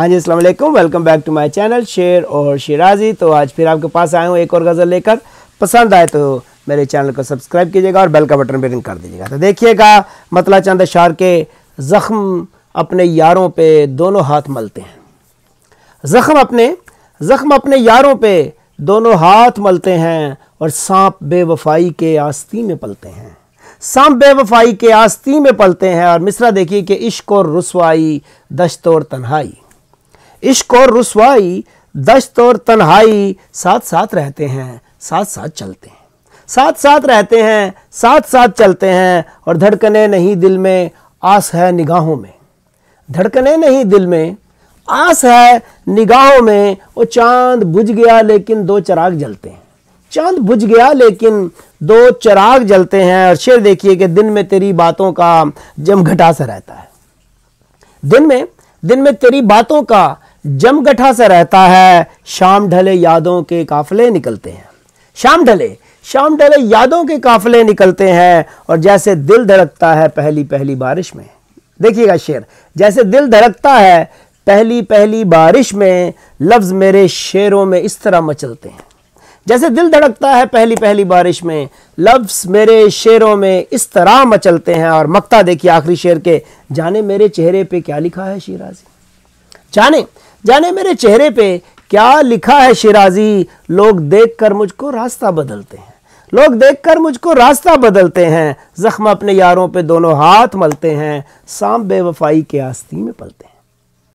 हाँ जी, अस्सलाम वालेकुम। Welcome back to my channel Sher और शिराजी। तो आज फिर आपके पास आया हूँ एक और गज़ल लेकर। पसंद आए तो मेरे चैनल को सब्सक्राइब कीजिएगा और बेल का बटन भी रिंग कर दीजिएगा। तो देखिएगा मतलब चंद अशार के ज़ख्म अपने यारों पे दोनों हाथ मलते हैं। ज़ख्म अपने यारों पे दोनों हाथ मलते हैं और सांप बेवफाई के आस्तीन में पलते हैं। सांप बेवफाई के आस्तीन में पलते हैं। और मिसरा देखिए कि इश्क और रुसवाई दश्त और तन्हाई, इश्क और रुसवाई दश्त और तन्हाई साथ साथ रहते हैं, साथ साथ चलते हैं, साथ साथ रहते हैं, साथ साथ चलते हैं। और धड़कने नहीं दिल में आस है निगाहों में, धड़कने नहीं दिल में आस है निगाहों में। वो चांद बुझ गया लेकिन दो चिराग जलते हैं, चांद बुझ गया लेकिन दो चिराग जलते हैं। और शेर देखिए कि दिन में तेरी बातों का जमघटा सा रहता है, दिन में तेरी बातों का जमघटा सा रहता है। शाम ढले यादों के काफिले निकलते हैं, शाम ढले यादों के काफिले निकलते हैं। और जैसे दिल धड़कता है पहली पहली बारिश में, देखिएगा शेर, जैसे दिल धड़कता है पहली पहली बारिश में, लफ्ज मेरे शेरों में इस तरह मचलते हैं। जैसे दिल धड़कता है पहली पहली बारिश में, लफ्ज मेरे शेरों में इस तरह मचलते हैं। और मक्ता देखिए आखिरी शेर के, जाने मेरे चेहरे पे क्या लिखा है शिराजी, जाने मेरे चेहरे पे क्या लिखा है शिराजी। लोग देखकर मुझको रास्ता बदलते हैं, लोग देखकर मुझको रास्ता बदलते हैं। जख्म अपने यारों पे दोनों हाथ मलते हैं, सांप बेवफाई के आस्तीन में पलते हैं।